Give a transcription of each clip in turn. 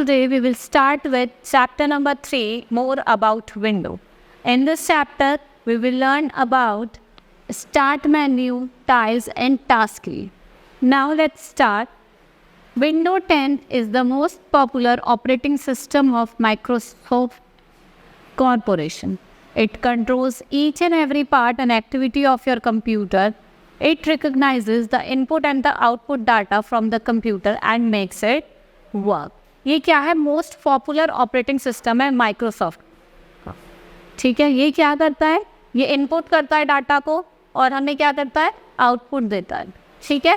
today we will start with chapter number 3, more about window. In this chapter, we will learn about start menu, tiles and task tree. Now let's start. Windows 10 is the most popular operating system of Microsoft Corporation. It controls each and every part and activity of your computer. It recognizes the input and the output data from the computer and makes it work. ये क्या है? Most popular operating system है Microsoft. ठीक है, ये क्या करता है? ये इनपुट करता है डाटा को और हमें क्या करता है? आउटपुट देता है. ठीक है.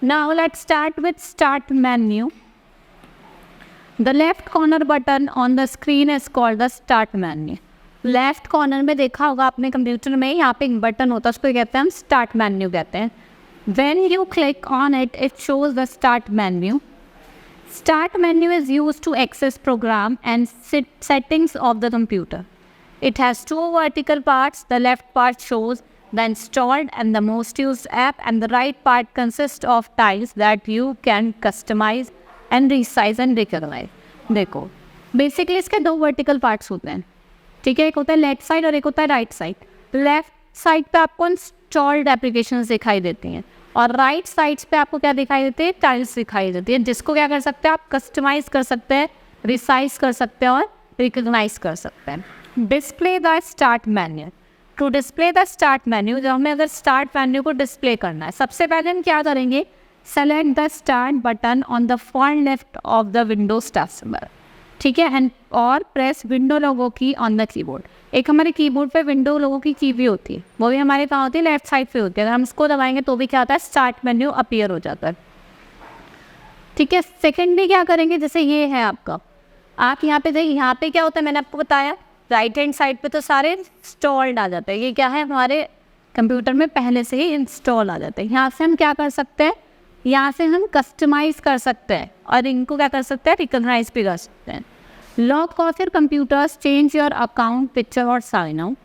Now let's start with start menu. The left corner button on the screen is called the start menu. Left corner में देखा होगा अपने कंप्यूटर में, यहाँ पे एक बटन होता है, उसको कहते हैं हम स्टार्ट मेन्यू कहते हैं. When you click on it, it shows the start menu. Start menu is used to access program and settings of the computer. It has two vertical parts. The left part shows the installed and the most used app, and the right part consists of tiles that you can customize and resize and recognize. देखो, basically इसके दो vertical parts होते हैं. ठीक है, एक होता है लेफ्ट साइड और एक होता है राइट साइड. लेफ्ट साइड पे आपको इंस्टॉल्ड एप्लीकेशंस दिखाई देती हैं और राइट साइड्स पे आपको क्या दिखाई देती है? टाइल्स दिखाई देती है, जिसको क्या कर सकते हैं आप? कस्टमाइज कर सकते हैं, रिसाइज कर सकते हैं और रिकॉग्नाइज कर सकते हैं. Display the start menu. To display the start menu, जब हमें अगर स्टार्ट मेन्यू को डिस्प्ले करना है, सबसे पहले हम क्या करेंगे? Select the start button on the for left of the Windows taskbar. ठीक है, एंड और प्रेस विंडो लोगो की ऑन द कीबोर्ड. एक हमारे कीबोर्ड पे विंडो लोगों की भी होती है, वो भी हमारे कहाँ होती है? लेफ्ट साइड पे होती है. अगर हम इसको दबाएंगे तो भी क्या होता है? स्टार्ट मेन्यू अपीयर हो जाता है. ठीक है. सेकेंडली क्या करेंगे? जैसे ये है आपका, आप यहाँ पे देखिए, यहाँ पे क्या होता है? मैंने आपको बताया राइट हैंड साइड पे तो सारे इंस्टॉल्ड आ जाते हैं. ये क्या है? हमारे कंप्यूटर में पहले से ही इंस्टॉल आ जाते हैं. यहाँ से हम क्या कर सकते हैं? यहाँ से हम कस्टमाइज़ कर सकते हैं और इनको क्या कर सकते हैं? रिकॉग्नाइज भी कर सकते हैं. Lock of your computers, change your account picture और साइन आउट.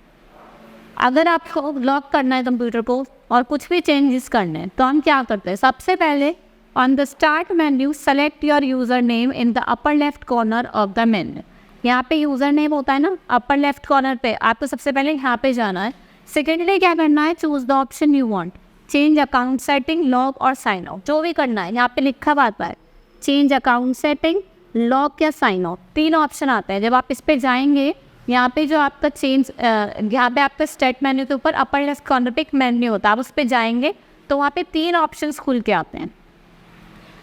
अगर आपको लॉक करना है कंप्यूटर को और कुछ भी चेंजेस करने हैं तो हम क्या करते हैं? सबसे पहले on the start menu select your user name in the upper left corner of the menu. यहाँ पे यूज़र नेम होता है ना अपर लेफ्ट कॉर्नर पे, आपको सबसे पहले यहाँ पे जाना है. सेकेंडली क्या करना है? Choose the option you want. Change account setting, lock और साइन आउट, जो भी करना है. यहाँ पे लिखा आता है चेंज अकाउंट सेटिंग, लॉक या साइन आउट, तीन ऑप्शन आते हैं. जब आप इस पर जाएंगे, यहाँ पे जो आपका चेंज, यहाँ पे आपका स्टार्ट मेन्यू के ऊपर अपर लेफ्ट कॉर्नर पे एक मेन्यू होता है, आप उस पर जाएंगे तो वहाँ पे तीन ऑप्शंस खुल के आते हैं,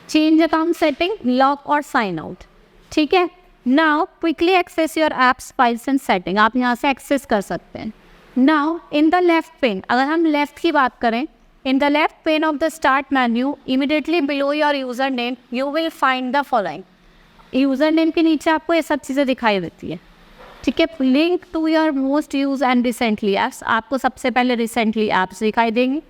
चेंज अकाउंट सेटिंग, लॉक और साइन आउट. ठीक है. Now quickly access your apps, files and setting, आप यहाँ से एक्सेस कर सकते हैं. Now in the left pane, अगर हम लेफ्ट की बात करें, in the left pane of the start menu immediately below your username you will find the following. User name के नीचे आपको ये सब चीज़ें दिखाई देती है. ठीक है. Link to your most use and recently apps, आपको सबसे पहले रिसेंटली ऐप्स दिखाई देंगी.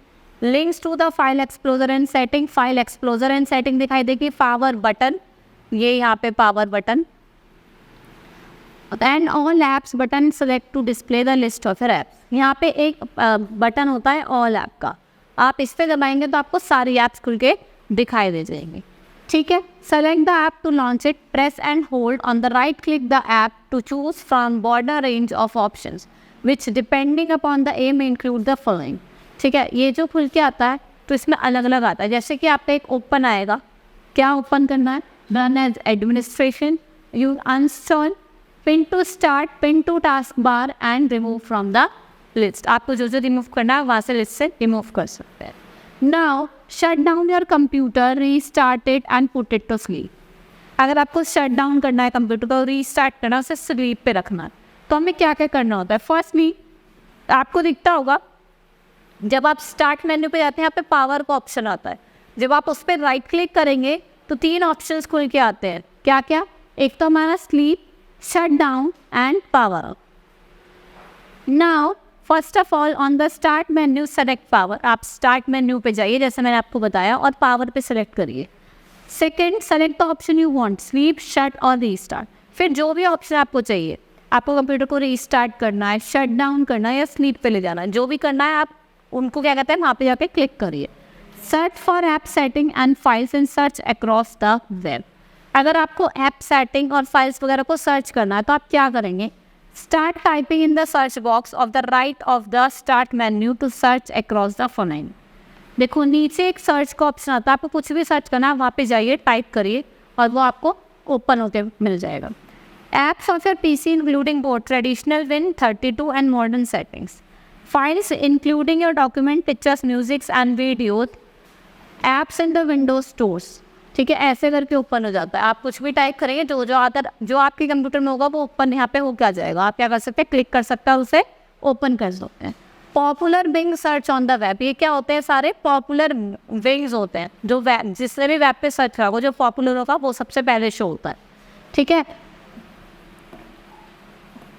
Links to the file explorer and setting, file explorer and setting दिखाई देगी. पावर बटन, ये यहाँ पे power button, and all apps button select to display the list of your apps. यहाँ पे एक बटन होता है ऑल ऐप का, आप इस पर दबाएंगे तो आपको सारी ऐप्स खुल के दिखाई दे जाएंगी. ठीक है. Select the app to launch it, press and hold on the right click the app to choose from border range of options which depending upon the M include the following. ठीक है. ये जो खुल के आता है तो इसमें अलग अलग आता है. जैसे कि आपका एक ओपन आएगा, क्या ओपन करना है? Run as administration, uninstall, pin to start, pin to taskbar and remove from the list. आपको जो जो रिमूव करना है वहाँ से लिस्ट से रिमूव कर सकते हैं. Now shut down your computer, restart it and put it to sleep. अगर आपको शट डाउन करना है कंप्यूटर को, रीस्टार्ट करना है, उसे स्लीप पे रखना है, तो हमें क्या क्या करना होता है? फर्स्टली आपको दिखता होगा जब आप स्टार्ट मेन्यू पे जाते हैं, यहाँ पे पावर का ऑप्शन आता है. जब आप उस पर राइट क्लिक करेंगे तो तीन ऑप्शंस खुल के आते हैं. क्या क्या? एक तो हमारा sleep, shut down and power of. Now first of all on the start menu select power. आप स्टार्ट मेन्यू पे जाइए जैसे मैंने आपको बताया और पावर पे सेलेक्ट करिए. Second, select the option you want, sleep, shut और रीस्टार्ट. फिर जो भी ऑप्शन आपको चाहिए, आपको कंप्यूटर को रीस्टार्ट करना है, शट डाउन करना है या स्लीप पे ले जाना है, जो भी करना है आप उनको क्या कहते हैं वहाँ पे जाके क्लिक करिए. Search for app setting and files and search across the web. अगर आपको ऐप सेटिंग और फाइल्स वगैरह को सर्च करना है तो आप क्या करेंगे, start typing in the search box of the right of the start menu to search across the phone. देखो नीचे एक सर्च का ऑप्शन आता है, आपको कुछ भी सर्च करना है वहाँ पे जाइए, टाइप करिए और वो आपको ओपन होते मिल जाएगा। Apps of your PC including both traditional Win32 and modern settings. Files including your document, pictures, music and videos. Apps in the Windows stores. ठीक है, ऐसे करके ओपन हो जाता है। आप कुछ भी टाइप करेंगे जो आपके कंप्यूटर में होगा वो ओपन यहाँ पे होकर आ जाएगा। आप क्या कर सकते हैं, क्लिक कर सकते हैं, उसे ओपन कर सकते हैं। Popular Bing search on the web, ये क्या होते हैं, सारे पॉपुलर बिंग्स होते हैं जो वेब, जिससे भी वेब पे सर्च करोगे जो पॉपुलर होगा वो सबसे पहले शो होता है। ठीक है,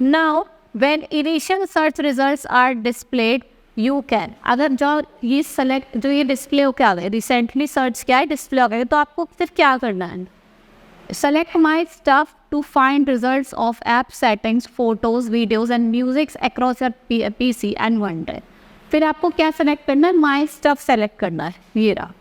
Now, when initial search results are displayed, you can, अगर जो ये डिस्प्ले होकर आ गए, रिसेंटली सर्च किया है, डिस्प्ले हो गए, तो आपको फिर क्या करना है, select my stuff to find results of app settings, photos, videos and musics across your PC and OneDrive। फिर आपको क्या सेलेक्ट करना है, माई स्टफ सेलेक्ट करना है, ये रहा,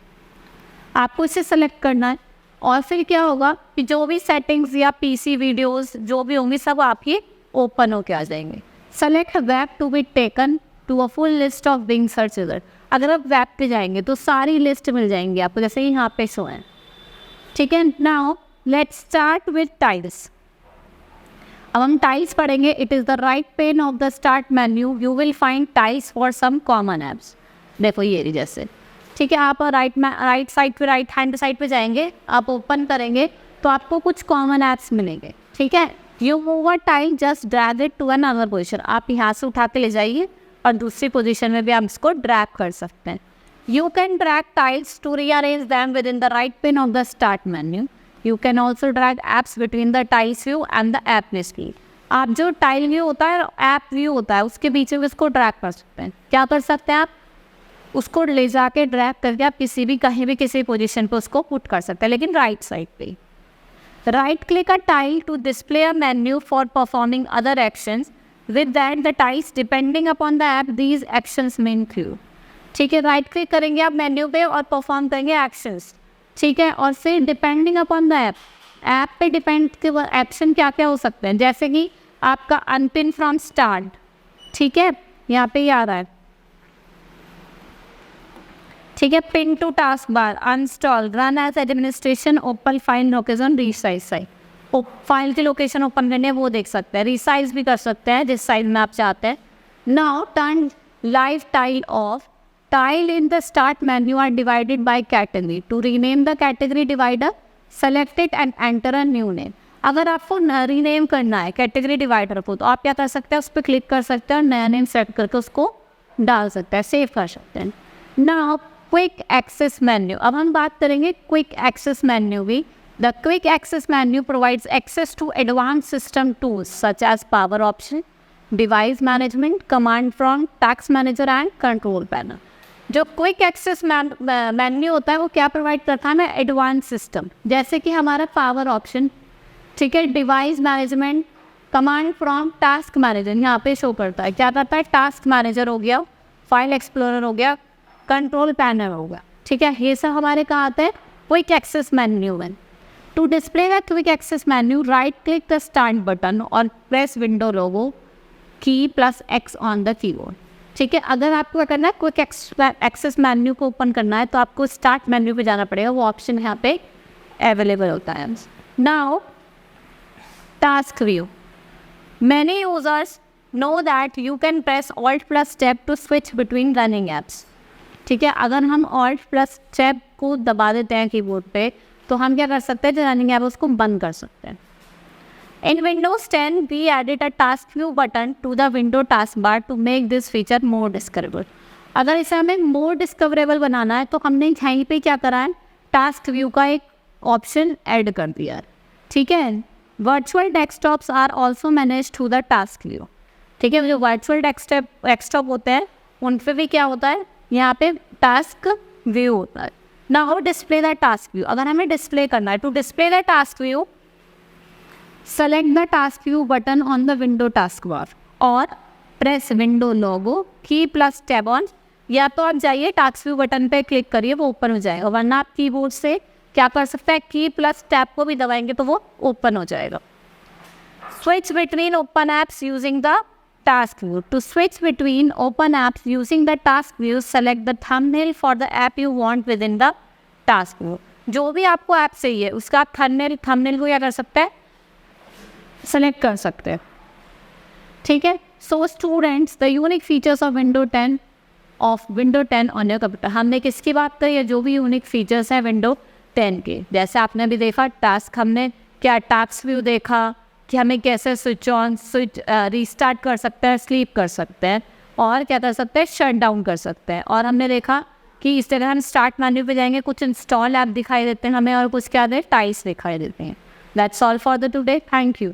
आपको इसे सेलेक्ट करना है। और फिर क्या होगा कि जो भी सेटिंग्स या PC वीडियोज़ जो भी होंगी सब आपकी ओपन होके आ जाएंगे। Select web to be taken to a full list of Bing search result. अगर आप वेब पे जाएंगे तो सारी लिस्ट मिल जाएंगी आपको, जैसे यहाँ पे शो है। ठीक है, now let's start with tiles. अब हम टाइल्स पढ़ेंगे। It is the right pane of the start menu, you will find tiles for some common apps. देखो ये रही जैसे, ठीक है, आप राइट साइड पे, राइट हैंड साइड पे जाएंगे, आप ओपन करेंगे तो आपको कुछ कॉमन ऐप्स मिलेंगे। ठीक है, you move a tile, just drag it to another position. आप यहाँ से उठा के ले जाइए और दूसरी पोजीशन में भी आप इसको ड्रैग कर सकते हैं। You can drag tiles to rearrange them within the right pane of the start menu. You can also drag apps between the tiles view and the app list. आप जो tile view होता है, app view होता है, उसके बीच में इसको drag कर सकते हैं। क्या कर सकते हैं आप, उसको ले जाके ड्रैग करके आप कहीं भी किसी पोजीशन पे उसको पुट कर सकते हैं, लेकिन राइट साइड पे। Right click a tile to display a menu for performing other actions. With that, the tiles depending upon the app, these actions may include. ठीक है, राइट क्लिक करेंगे आप मेन्यू पे और परफॉर्म करेंगे एक्शंस। ठीक है, और फिर depending upon the app, app पे डिपेंड के एक्शन क्या क्या हो सकते हैं, जैसे कि आपका अनपिन फ्रॉम स्टार्ट। ठीक है, यहाँ पे ये आ रहा है। ठीक है, pin to taskbar, uninstall, run as administration, open file location, resize size. File की लोकेशन ओपन करनी है वो देख सकते हैं, रीसाइज भी कर सकते हैं जिस साइज में आप चाहते हैं। Now turn live tile off. Tile in the start menu are divided by category. To rename the category divider, select it and enter a new name. अगर आपको रीनेम करना है कैटेगरी डिवाइडर को तो आप क्या कर सकते हैं, उस पर क्लिक कर सकते हैं और नया नेम सेट करके उसको डाल सकते हैं, सेव कर सकते हैं। Now quick access menu. अब हम बात करेंगे क्विक एक्सेस मेन्यू भी। The quick access menu provides access to advance system tools such as power option, device management, command prompt, task manager and control panel. जो quick access menu होता है वो क्या प्रोवाइड करता है, हमें एडवांस सिस्टम, जैसे कि हमारा पावर ऑप्शन, ठीक है, device management, command prompt, task manager यहाँ पे शो करता है। क्या करता है, टास्क मैनेजर हो गया, फाइल एक्सप्लोरर हो गया, कंट्रोल पैनल होगा। ठीक है, ये सब हमारे कहाँ आते हैं, क्विक एक्सेस मेन्यू में। To display the quick access menu, right click the start button और press window logo key plus X on the keyboard. ठीक है, अगर आपको क्या करना है, क्विक एक्सेस मेन्यू को ओपन करना है तो आपको स्टार्ट मेन्यू पे जाना पड़ेगा, वो ऑप्शन यहाँ पे अवेलेबल होता है। Now task view. Many users know that you can press Alt plus Tab to switch between running apps. ठीक है, अगर हम Alt plus Tab को दबा देते हैं कीबोर्ड पे तो हम क्या कर सकते हैं, जो रनिंग ऐप उसको बंद कर सकते हैं। इन Windows 10 we added a task view button to the window taskbar to make this feature more discoverable। अगर इसे हमें मोर डिस्कवरेबल बनाना है तो हमने यहीं पे क्या करा है, टास्क व्यू का एक ऑप्शन ऐड कर दिया है। ठीक है, virtual desktops are also manage through the task view. ठीक है, जो वर्चुअल डेस्कटॉप होते हैं उन पर भी क्या होता है, यहाँ पे टास्क व्यू होता है। Now display the task view. अगर हमें डिस्प्ले करना है, to display the task view select the task view button on the window taskbar और press window logo key plus tab on. या तो आप जाइए टास्क व्यू बटन पे क्लिक करिए, वो ओपन हो जाएगा, वरना आप कीबोर्ड से क्या कर सकते हैं, की प्लस टैब को भी दबाएंगे तो वो ओपन हो जाएगा। Switch between open apps using the task view. To switch between open apps using the task view, select the thumbnail for the app you want within the task view. जो भी आपको app चाहिए उसका आप thumbnail को क्या कर सकते हैं, सेलेक्ट कर सकते हैं। ठीक है। So students, the unique features of window 10 on your computer. हमने किसकी बात करी है, जो भी यूनिक फीचर्स हैं विंडो 10 के। जैसे आपने भी देखा टास्क, हमने क्या टास्क व्यू देखा कि हमें कैसे स्विच रीस्टार्ट कर सकते हैं, स्लीप कर सकते हैं, और क्या कर सकते हैं, शट डाउन कर सकते हैं। और हमने देखा कि इस तरह हम स्टार्ट मेन्यू पे जाएंगे, कुछ इंस्टॉल ऐप दिखाई देते हैं हमें और कुछ क्या दे, टाइल्स दिखाई देते हैं। That's all for the today. Thank you.